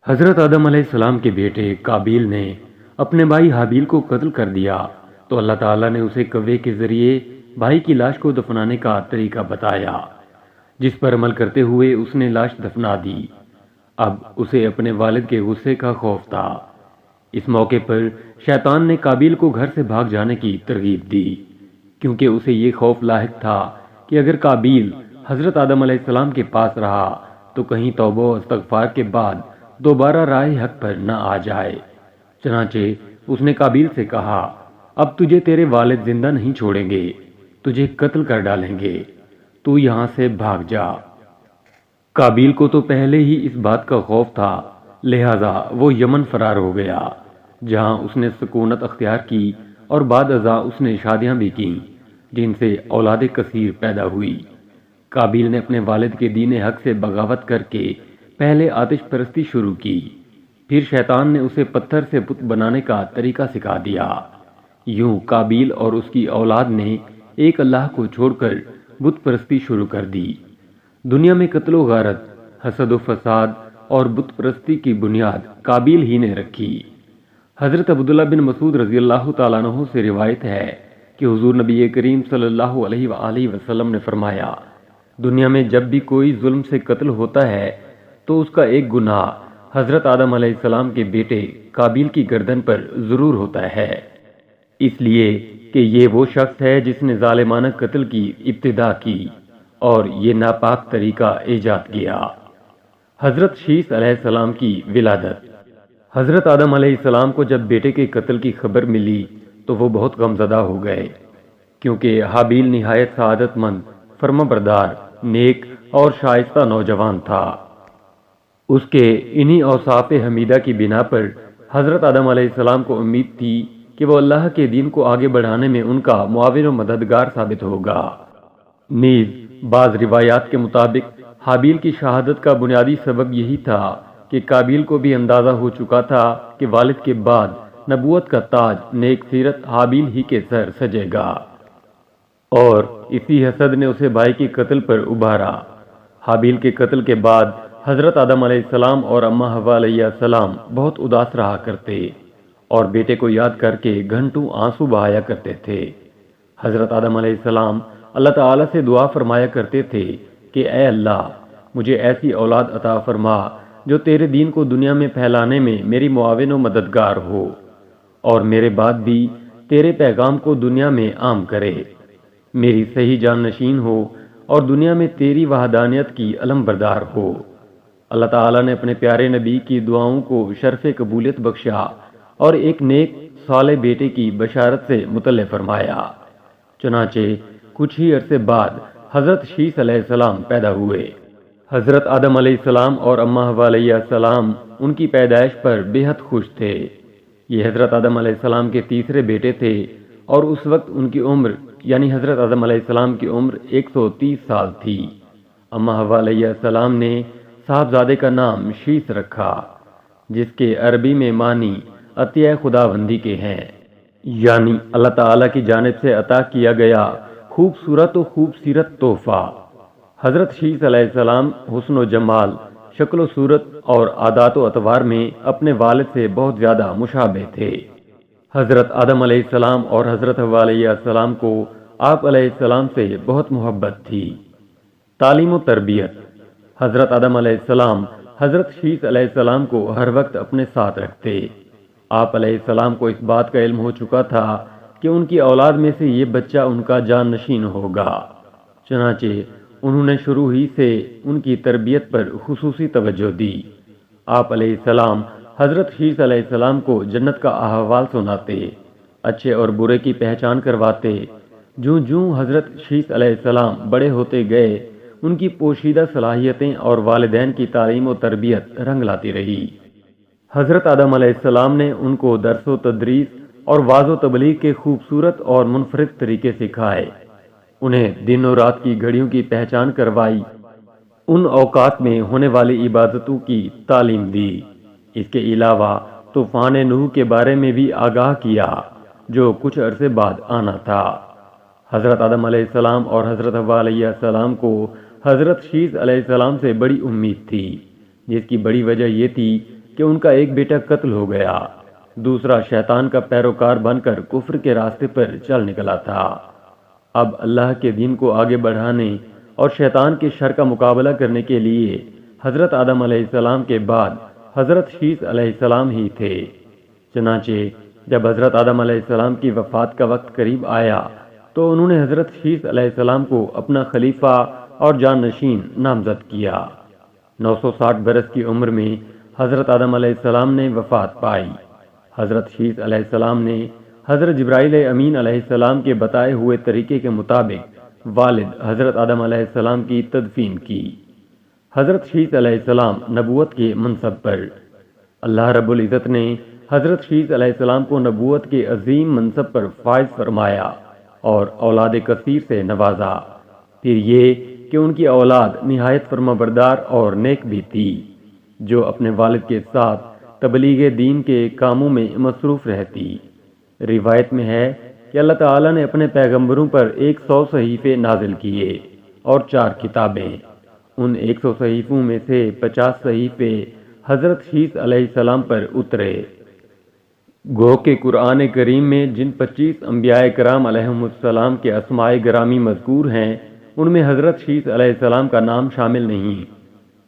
حضرت آدم علیہ السلام کے بیٹے قابیل نے اپنے بھائی حابیل کو قتل کر دیا تو اللہ تعالیٰ نے اسے کوے کے ذریعے بھائی کی لاش کو دفنانے کا طریقہ بتایا، جس پر عمل کرتے ہوئے اس نے لاش دفنا دی۔ اب اسے اپنے والد کے غصے کا خوف تھا۔ اس موقع پر شیطان نے قابیل کو گھر سے بھاگ جانے کی ترغیب دی، کیونکہ اسے یہ خوف لاحق تھا کہ اگر قابیل حضرت آدم علیہ السلام کے پاس رہا تو کہیں توبہ و استغفار کے بعد دوبارہ راہ حق پر نہ آ جائے۔ چنانچہ اس نے قابیل سے کہا، اب تجھے تیرے والد زندہ نہیں چھوڑیں گے، تجھے قتل کر ڈالیں گے، تو یہاں سے بھاگ جا۔ قابیل کو تو پہلے ہی اس بات کا خوف تھا، لہذا وہ یمن فرار ہو گیا، جہاں اس نے سکونت اختیار کی اور بعد ازاں اس نے شادیاں بھی کیں، جن سے اولاد کثیر پیدا ہوئی۔ قابیل نے اپنے والد کے دین حق سے بغاوت کر کے پہلے آتش پرستی شروع کی، پھر شیطان نے اسے پتھر سے بت بنانے کا طریقہ سکھا دیا۔ یوں قابیل اور اس کی اولاد نے ایک اللہ کو چھوڑ کر بت پرستی شروع کر دی۔ دنیا میں قتل و غارت، حسد و فساد اور بت پرستی کی بنیاد قابیل ہی نے رکھی۔ حضرت عبداللہ بن مسعود رضی اللہ تعالیٰ عنہ سے روایت ہے کہ حضور نبی کریم صلی اللہ علیہ وآلہ وسلم نے فرمایا، دنیا میں جب بھی کوئی ظلم سے قتل ہوتا ہے تو اس کا ایک گناہ حضرت آدم علیہ السلام کے بیٹے قابیل کی گردن پر ضرور ہوتا ہے، اس لیے کہ یہ وہ شخص ہے جس نے ظالمانہ قتل کی ابتدا کی اور یہ ناپاک طریقہ ایجاد کیا۔ حضرت شیث علیہ السلام کی ولادت۔ حضرت آدم علیہ السلام کو جب بیٹے کے قتل کی خبر ملی تو وہ بہت غمزدہ ہو گئے، کیونکہ حابیل نہایت سعادت مند، فرمانبردار، نیک اور شائستہ نوجوان تھا۔ اس کے انہی اوصاف حمیدہ کی بنا پر حضرت آدم علیہ السلام کو امید تھی کہ وہ اللہ کے دین کو آگے بڑھانے میں ان کا معاون و مددگار ثابت ہوگا۔ نیز بعض روایات کے مطابق حابیل کی شہادت کا بنیادی سبب یہی تھا کہ قابیل کو بھی اندازہ ہو چکا تھا کہ والد کے بعد نبوت کا تاج نیک سیرت حابیل ہی کے سر سجے گا، اور اسی حسد نے اسے بھائی کے قتل پر ابھارا۔ حابیل کے قتل کے بعد حضرت آدم علیہ السلام اور اماں حوا علیہ السلام بہت اداس رہا کرتے اور بیٹے کو یاد کر کے گھنٹوں آنسو بہایا کرتے تھے۔ حضرت آدم علیہ السلام اللہ تعالیٰ سے دعا فرمایا کرتے تھے کہ اے اللہ، مجھے ایسی اولاد عطا فرما جو تیرے دین کو دنیا میں پھیلانے میں میری معاون و مددگار ہو، اور میرے بعد بھی تیرے پیغام کو دنیا میں عام کرے، میری صحیح جانشین ہو اور دنیا میں تیری وحدانیت کی علم بردار ہو۔ اللہ تعالیٰ نے اپنے پیارے نبی کی دعاؤں کو شرف قبولیت بخشا اور ایک نیک صالح بیٹے کی بشارت سے مطلع فرمایا۔ چنانچہ کچھ ہی عرصے بعد حضرت شیث علیہ السلام پیدا ہوئے۔ حضرت آدم علیہ السلام اور اماں حوا علیہ السلام ان کی پیدائش پر بے حد خوش تھے۔ یہ حضرت آدم علیہ السلام کے تیسرے بیٹے تھے اور اس وقت ان کی عمر یعنی حضرت آدم علیہ السلام کی عمر 130 سال تھی۔ اماں حوا علیہ السلام نے صاحبزادے کا نام شیث رکھا، جس کے عربی میں معنی عطیہ خداوندی کے ہیں، یعنی اللہ تعالیٰ کی جانب سے عطا کیا گیا خوبصورت و خوبصیرت تحفہ۔ حضرت شیث علیہ السلام حسن و جمال، شکل و صورت اور عادات و اطوار میں اپنے والد سے بہت زیادہ مشابہ تھے۔ حضرت آدم علیہ السلام اور حضرت حوا علیہ السلام کو آپ علیہ السلام سے بہت محبت تھی۔ تعلیم و تربیت۔ حضرت آدم علیہ السلام حضرت شیث علیہ السلام کو ہر وقت اپنے ساتھ رکھتے۔ آپ علیہ السلام کو اس بات کا علم ہو چکا تھا کہ ان کی اولاد میں سے یہ بچہ ان کا جان نشین ہوگا، چنانچہ انہوں نے شروع ہی سے ان کی تربیت پر خصوصی توجہ دی۔ آپ علیہ السلام حضرت شیث علیہ السلام کو جنت کا احوال سناتے، اچھے اور برے کی پہچان کرواتے۔ جوں جوں حضرت شیث علیہ السلام بڑے ہوتے گئے، ان کی پوشیدہ صلاحیتیں اور والدین کی تعلیم و تربیت رنگ لاتی رہی۔ حضرت آدم علیہ السلام نے ان کو درس و تدریس اور وعظ و تبلیغ کے خوبصورت اور منفرد طریقے سکھائے، انہیں دن و رات کی گھڑیوں کی پہچان کروائی، ان اوقات میں ہونے والی عبادتوں کی تعلیم دی۔ اس کے علاوہ طوفان نوح کے بارے میں بھی آگاہ کیا جو کچھ عرصے بعد آنا تھا۔ حضرت آدم علیہ السلام اور حضرت حوا علیہ السلام کو حضرت شیث علیہ السلام سے بڑی امید تھی، جس کی بڑی وجہ یہ تھی کہ ان کا ایک بیٹا قتل ہو گیا، دوسرا شیطان کا پیروکار بن کر کفر کے راستے پر چل نکلا تھا۔ اب اللہ کے دین کو آگے بڑھانے اور شیطان کے شر کا مقابلہ کرنے کے لیے حضرت آدم علیہ السلام کے بعد حضرت شیث علیہ السلام ہی تھے۔ چنانچہ جب حضرت آدم علیہ السلام کی وفات کا وقت قریب آیا تو انہوں نے حضرت شیث علیہ السلام کو اپنا خلیفہ اور جانشین نامزد کیا۔ 960 برس کی عمر میں حضرت آدم علیہ السلام نے وفات پائی۔ حضرت شیث علیہ السلام نے حضرت جبرائیل امین علیہ السلام کے بتائے ہوئے طریقے کے مطابق والد حضرت آدم علیہ السلام کی تدفین کی۔ حضرت شیث علیہ السلام نبوت کے منصب پر۔ اللہ رب العزت نے حضرت شیث علیہ السلام کو نبوت کے عظیم منصب پر فائز فرمایا اور اولاد کثیر سے نوازا۔ پھر یہ کہ ان کی اولاد نہایت فرمانبردار اور نیک بھی تھی، جو اپنے والد کے ساتھ تبلیغ دین کے کاموں میں مصروف رہتی۔ روایت میں ہے کہ اللہ تعالیٰ نے اپنے پیغمبروں پر 100 صحیفے نازل کیے اور 4 کتابیں۔ ان 100 صحیفوں میں سے 50 صحیفے حضرت شیث علیہ السلام پر اترے۔ گو کہ قرآن کریم میں جن 25 انبیاء کرام علیہم السلام کے اسماء گرامی مذکور ہیں، ان میں حضرت شیث علیہ السلام کا نام شامل نہیں،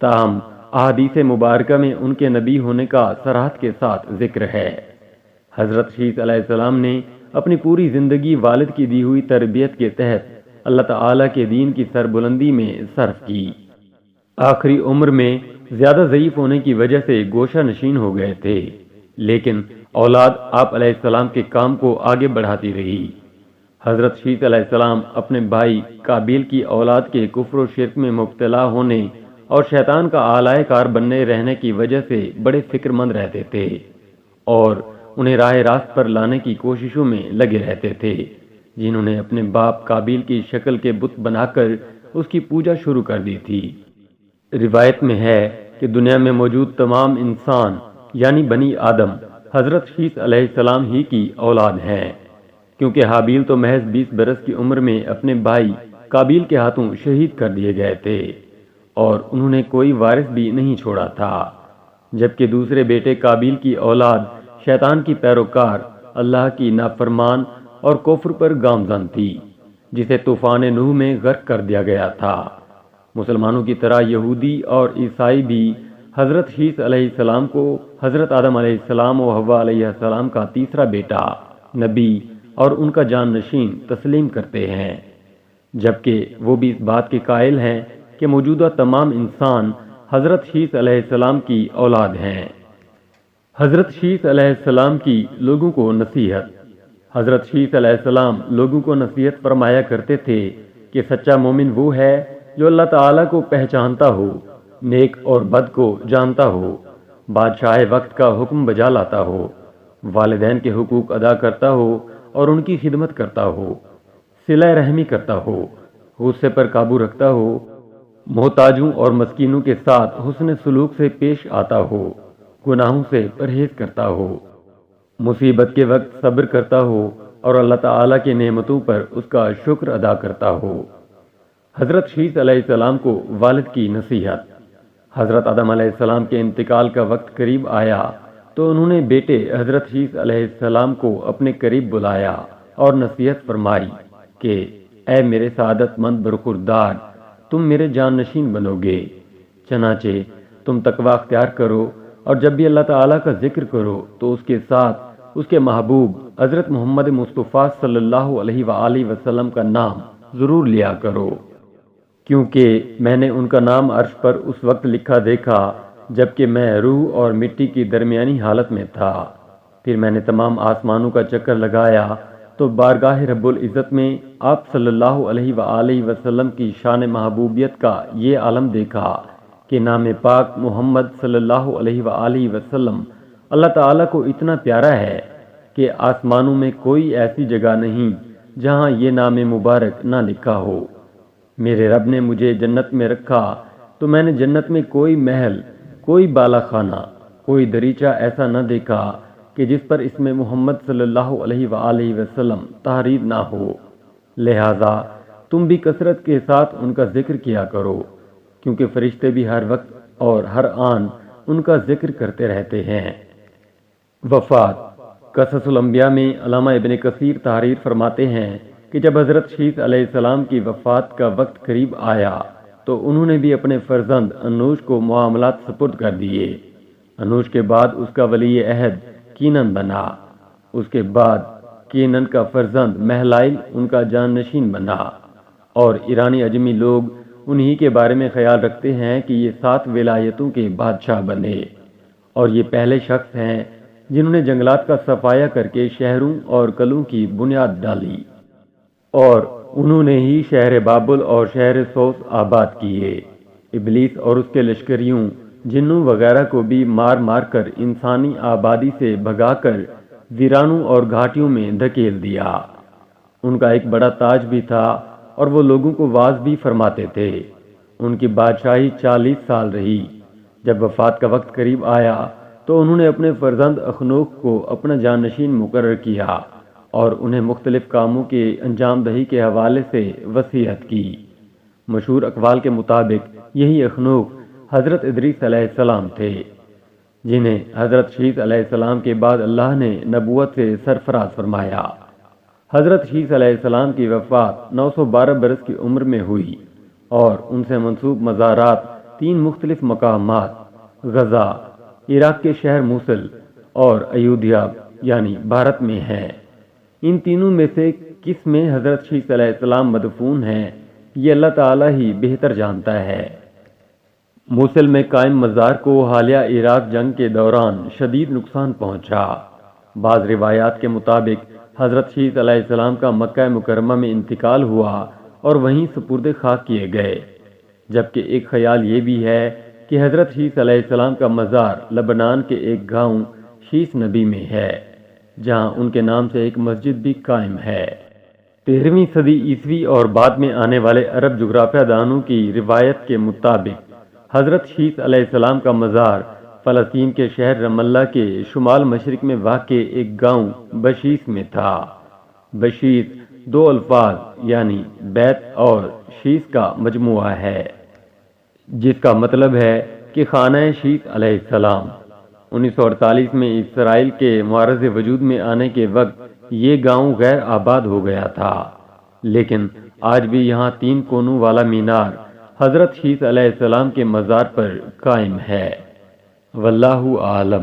تاہم احادیث مبارکہ میں ان کے نبی ہونے کا صراحت کے ساتھ ذکر ہے۔ حضرت شیث علیہ السلام نے اپنی پوری زندگی والد کی دی ہوئی تربیت کے تحت اللہ تعالیٰ کے دین کی سربلندی میں صرف کی۔ آخری عمر میں زیادہ ضعیف ہونے کی وجہ سے گوشہ نشین ہو گئے تھے، لیکن اولاد آپ علیہ السلام کے کام کو آگے بڑھاتی رہی۔ حضرت شیث علیہ السلام اپنے بھائی قابیل کی اولاد کے کفر و شرک میں مبتلا ہونے اور شیطان کا آلائے کار بننے رہنے کی وجہ سے بڑے فکر مند رہتے تھے اور انہیں راہ راست پر لانے کی کوششوں میں لگے رہتے تھے، جنہوں نے اپنے باپ قابیل کی شکل کے بت بنا کر اس کی پوجا شروع کر دی تھی۔ روایت میں ہے کہ دنیا میں موجود تمام انسان یعنی بنی آدم حضرت شیث علیہ السلام ہی کی اولاد ہیں، کیونکہ حابیل تو محض 20 برس کی عمر میں اپنے بھائی قابیل کے ہاتھوں شہید کر دیے گئے تھے اور انہوں نے کوئی وارث بھی نہیں چھوڑا تھا، جبکہ دوسرے بیٹے قابیل کی اولاد شیطان کی پیروکار اللہ کی نافرمان اور کفر پر گامزن تھی، جسے طوفان نوح میں غرق کر دیا گیا تھا۔ مسلمانوں کی طرح یہودی اور عیسائی بھی حضرت شیث علیہ السلام کو حضرت آدم علیہ السلام و حوا علیہ السلام کا تیسرا بیٹا، نبی اور ان کا جانشین تسلیم کرتے ہیں، جبکہ وہ بھی اس بات کے قائل ہیں کہ موجودہ تمام انسان حضرت شیث علیہ السلام کی اولاد ہیں۔ حضرت شیث علیہ السلام کی لوگوں کو نصیحت۔ حضرت شیث علیہ السلام لوگوں کو نصیحت فرمایا کرتے تھے کہ سچا مومن وہ ہے جو اللہ تعالیٰ کو پہچانتا ہو، نیک اور بد کو جانتا ہو، بادشاہ وقت کا حکم بجا لاتا ہو، والدین کے حقوق ادا کرتا ہو اور ان کی خدمت کرتا ہو، صلہ رحمی کرتا ہو، غصے پر قابو رکھتا ہو، محتاجوں اور مسکینوں کے ساتھ حسن سلوک سے پیش آتا ہو، گناہوں سے پرہیز کرتا ہو، مصیبت کے وقت صبر کرتا ہو اور اللہ تعالیٰ کی نعمتوں پر اس کا شکر ادا کرتا ہو۔ حضرت شیث علیہ السلام کو والد کی نصیحت۔ حضرت آدم علیہ السلام کے انتقال کا وقت قریب آیا تو انہوں نے بیٹے حضرت شیث علیہ السلام کو اپنے قریب بلایا اور نصیحت فرمائی کہ اے میرے سعادت مند برخوردار، تم میرے جانشین بنو گے، چنانچہ تم تقوی اختیار کرو اور جب بھی اللہ تعالیٰ کا ذکر کرو تو اس کے ساتھ اس کے محبوب حضرت محمد مصطفیٰ صلی اللہ علیہ وآلہ وسلم کا نام ضرور لیا کرو، کیونکہ میں نے ان کا نام عرش پر اس وقت لکھا دیکھا جبکہ میں روح اور مٹی کی درمیانی حالت میں تھا۔ پھر میں نے تمام آسمانوں کا چکر لگایا تو بارگاہ رب العزت میں آپ صلی اللہ علیہ وآلہ وسلم کی شان محبوبیت کا یہ عالم دیکھا کہ نام پاک محمد صلی اللہ علیہ وآلہ وسلم اللہ تعالیٰ کو اتنا پیارا ہے کہ آسمانوں میں کوئی ایسی جگہ نہیں جہاں یہ نام مبارک نہ لکھا ہو۔ میرے رب نے مجھے جنت میں رکھا تو میں نے جنت میں کوئی محل، کوئی بالا خانہ، کوئی دریچہ ایسا نہ دیکھا کہ جس پر اس میں محمد صلی اللہ علیہ وآلہ وسلم تحریر نہ ہو، لہذا تم بھی کثرت کے ساتھ ان کا ذکر کیا کرو، کیونکہ فرشتے بھی ہر وقت اور ہر آن ان کا ذکر کرتے رہتے ہیں۔ وفات قصص الانبیاء میں علامہ ابن کثیر تحریر فرماتے ہیں کہ جب حضرت شیث علیہ السلام کی وفات کا وقت قریب آیا تو انہوں نے بھی اپنے فرزند انوش کو معاملات سپرد کر دیے۔ انوش کے بعد اس کا ولی عہد کینن بنا۔ اس کے بعد کینن کا فرزند مہلائل ان کا جانشین بنا، اور ایرانی اجمی لوگ انہی کے بارے میں خیال رکھتے ہیں کہ یہ 7 ولایتوں کے بادشاہ بنے، اور یہ پہلے شخص ہیں جنہوں نے جنگلات کا صفایا کر کے شہروں اور قلعوں کی بنیاد ڈالی، اور انہوں نے ہی شہر بابل اور شہر سوس آباد کیے۔ ابلیس اور اس کے لشکریوں، جنوں وغیرہ کو بھی مار مار کر انسانی آبادی سے بھگا کر ویرانوں اور گھاٹیوں میں دھکیل دیا۔ ان کا ایک بڑا تاج بھی تھا اور وہ لوگوں کو واعظ بھی فرماتے تھے۔ ان کی بادشاہی 40 سال رہی۔ جب وفات کا وقت قریب آیا تو انہوں نے اپنے فرزند اخنوخ کو اپنا جانشین مقرر کیا اور انہیں مختلف کاموں کے انجام دہی کے حوالے سے وصیت کی۔ مشہور اقوال کے مطابق یہی اخنوخ حضرت ادریس علیہ السلام تھے، جنہیں حضرت شیث علیہ السلام کے بعد اللہ نے نبوت سے سرفراز فرمایا۔ حضرت شیث علیہ السلام کی وفات 912 برس کی عمر میں ہوئی، اور ان سے منسوب مزارات 3 مختلف مقامات غزہ، عراق کے شہر موصل اور ایودھیا یعنی بھارت میں ہیں۔ ان تینوں میں سے کس میں حضرت شیث علیہ السلام مدفون ہیں، یہ اللہ تعالیٰ ہی بہتر جانتا ہے۔ موصل میں قائم مزار کو حالیہ عراق جنگ کے دوران شدید نقصان پہنچا۔ بعض روایات کے مطابق حضرت شیث علیہ السلام کا مکہ مکرمہ میں انتقال ہوا اور وہیں سپرد خاک کیے گئے، جبکہ ایک خیال یہ بھی ہے کہ حضرت شیث علیہ السلام کا مزار لبنان کے ایک گاؤں شیث نبی میں ہے، جہاں ان کے نام سے ایک مسجد بھی قائم ہے۔ 13ویں صدی عیسوی اور بعد میں آنے والے عرب جغرافیہ دانوں کی روایت کے مطابق حضرت شیث علیہ السلام کا مزار فلسطین کے شہر رم اللہ کے شمال مشرق میں واقع ایک گاؤں بشیس میں تھا۔ بشیس 2 الفاظ یعنی بیت اور شیث کا مجموعہ ہے، جس کا مطلب ہے کہ خانہ شیث علیہ السلام۔ 1948 میں اسرائیل کے معرض وجود میں آنے کے وقت یہ گاؤں غیر آباد ہو گیا تھا، لیکن آج بھی یہاں 3 کونوں والا مینار حضرت شیث علیہ السلام کے مزار پر قائم ہے۔ واللہ عالم۔